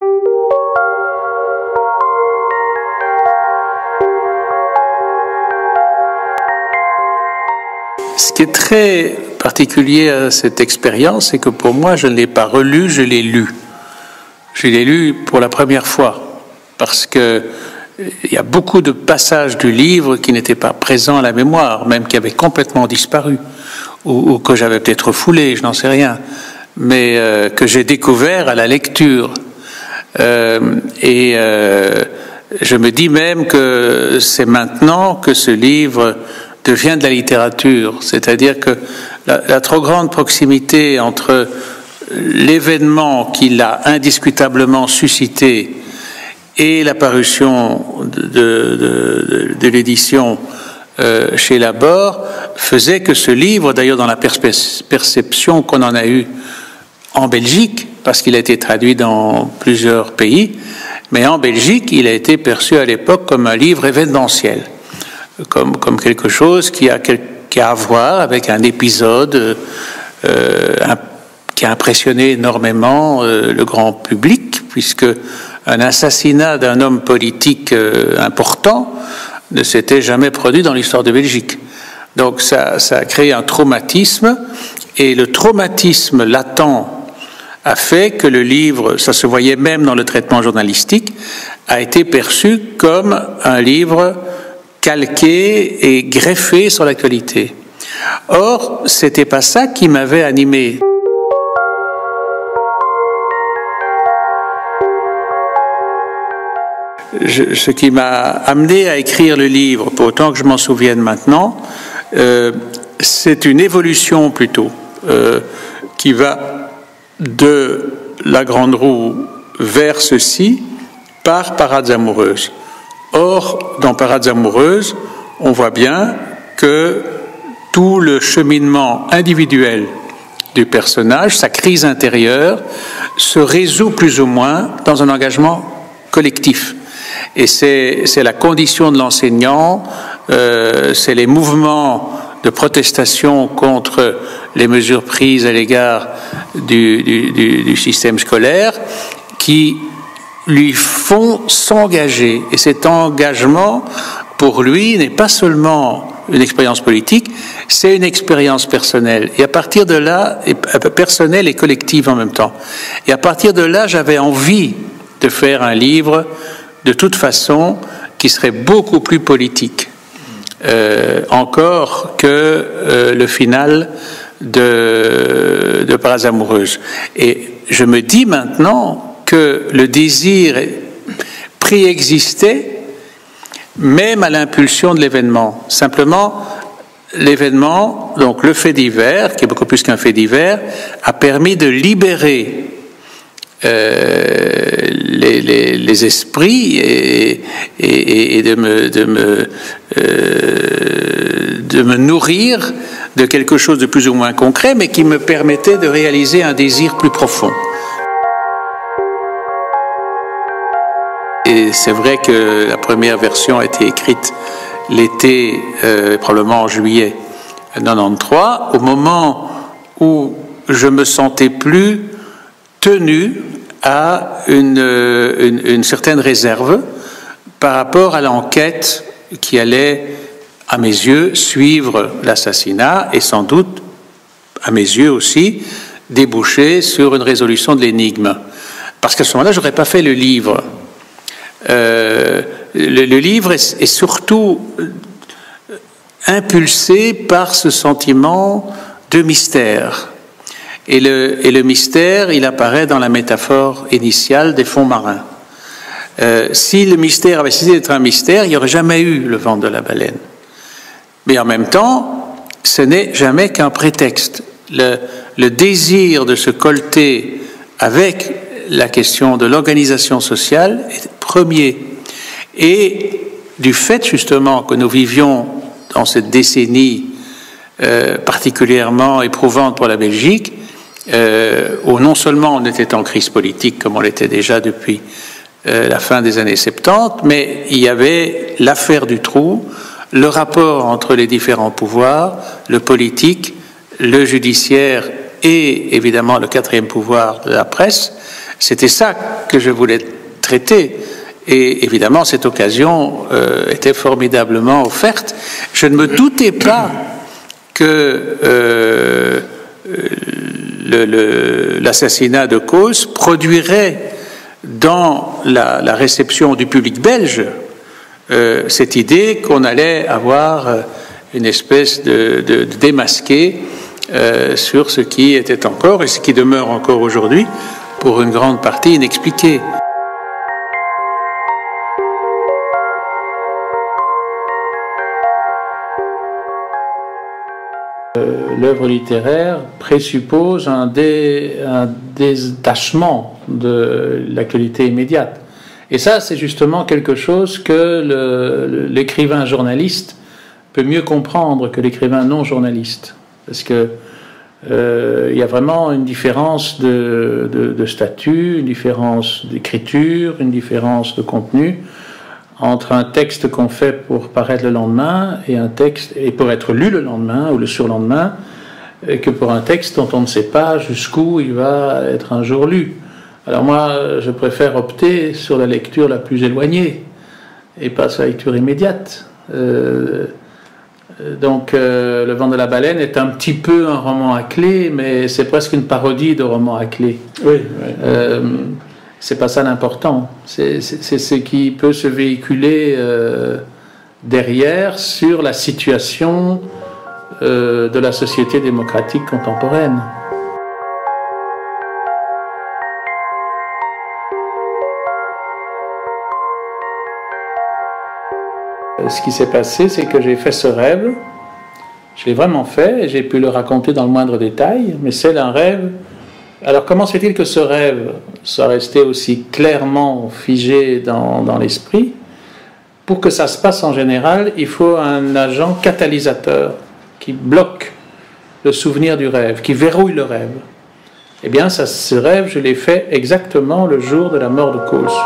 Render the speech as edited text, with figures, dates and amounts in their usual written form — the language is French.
Ce qui est très particulier à cette expérience, c'est que pour moi, je ne l'ai pas relu, je l'ai lu. Je l'ai lu pour la première fois, parce que il y a beaucoup de passages du livre qui n'étaient pas présents à la mémoire, même qui avaient complètement disparu, ou que j'avais peut-être refoulé, je n'en sais rien, mais que j'ai découvert à la lecture. Je me dis même que c'est maintenant que ce livre devient de la littérature, c'est-à-dire que la trop grande proximité entre l'événement qu'il a indiscutablement suscité et la parution de l'édition chez Labor faisait que ce livre, d'ailleurs dans la perception qu'on en a eue en Belgique, parce qu'il a été traduit dans plusieurs pays, mais en Belgique, il a été perçu à l'époque comme un livre événementiel, comme quelque chose qui a à voir avec un épisode qui a impressionné énormément le grand public, puisque un assassinat d'un homme politique important ne s'était jamais produit dans l'histoire de Belgique. Donc ça a créé un traumatisme, et le traumatisme latent a fait que le livre, ça se voyait même dans le traitement journalistique, a été perçu comme un livre calqué et greffé sur l'actualité. Or, c'était pas ça qui m'avait animé. Ce qui m'a amené à écrire le livre, pour autant que je m'en souvienne maintenant, c'est une évolution plutôt, qui va de la Grande Roue vers ceci par Parades amoureuses. Or, dans Parades amoureuses, on voit bien que tout le cheminement individuel du personnage, sa crise intérieure, se résout plus ou moins dans un engagement collectif. Et c'est la condition de l'enseignant, c'est les mouvements de protestation contre les mesures prises à l'égard du système scolaire qui lui font s'engager. Et cet engagement, pour lui, n'est pas seulement une expérience politique, c'est une expérience personnelle. Et à partir de là, personnelle et collective en même temps. Et à partir de là, j'avais envie de faire un livre, de toute façon, qui serait beaucoup plus politique, encore que le final de Parades amoureuses. Et je me dis maintenant que le désir préexistait même à l'impulsion de l'événement. Simplement, l'événement, donc le fait divers, qui est beaucoup plus qu'un fait divers, a permis de libérer les esprits et de me nourrir de quelque chose de plus ou moins concret, mais qui me permettait de réaliser un désir plus profond. Et c'est vrai que la première version a été écrite l'été, probablement en juillet 93, au moment où je me sentais plus tenu à une certaine réserve par rapport à l'enquête qui allait, à mes yeux, suivre l'assassinat et sans doute, à mes yeux aussi, déboucher sur une résolution de l'énigme. Parce qu'à ce moment-là, je n'aurais pas fait le livre. Le livre est surtout impulsé par ce sentiment de mystère. Et le mystère, il apparaît dans la métaphore initiale des fonds marins. Si le mystère avait cessé d'être un mystère, il n'y aurait jamais eu le ventre de la baleine. Mais en même temps, ce n'est jamais qu'un prétexte. Le désir de se colter avec la question de l'organisation sociale est premier. Et du fait justement que nous vivions dans cette décennie particulièrement éprouvante pour la Belgique, où non seulement on était en crise politique comme on l'était déjà depuis la fin des années 70, mais il y avait l'affaire du trou, le rapport entre les différents pouvoirs, le politique, le judiciaire et évidemment le quatrième pouvoir de la presse, C'était ça que je voulais traiter. Et évidemment, cette occasion était formidablement offerte. Je ne me doutais pas que l'assassinat de Causse produirait dans la réception du public belge cette idée qu'on allait avoir une espèce de démasqué sur ce qui était encore et ce qui demeure encore aujourd'hui pour une grande partie inexpliqué. L'œuvre littéraire présuppose un détachement de l'actualité immédiate. Et ça, c'est justement quelque chose que l'écrivain journaliste peut mieux comprendre que l'écrivain non journaliste. Parce que il y a vraiment une différence de statut, une différence d'écriture, une différence de contenu entre un texte qu'on fait pour paraître le lendemain et un texte et pour être lu le lendemain ou le surlendemain, que pour un texte dont on ne sait pas jusqu'où il va être un jour lu. Alors moi, je préfère opter sur la lecture la plus éloignée et pas sur la lecture immédiate. Donc, Le Vent de la Baleine est un petit peu un roman à clé, mais c'est presque une parodie de roman à clé. Oui. C'est pas ça l'important. C'est ce qui peut se véhiculer derrière sur la situation de la société démocratique contemporaine. Ce qui s'est passé, c'est que j'ai fait ce rêve. Je l'ai vraiment fait et j'ai pu le raconter dans le moindre détail, mais c'est un rêve. Alors comment se fait-il que ce rêve soit resté aussi clairement figé dans l'esprit? Pour que ça se passe en général, il faut un agent catalysateur qui bloque le souvenir du rêve, qui verrouille le rêve. Eh bien, ce rêve, je l'ai fait exactement le jour de la mort de Causse.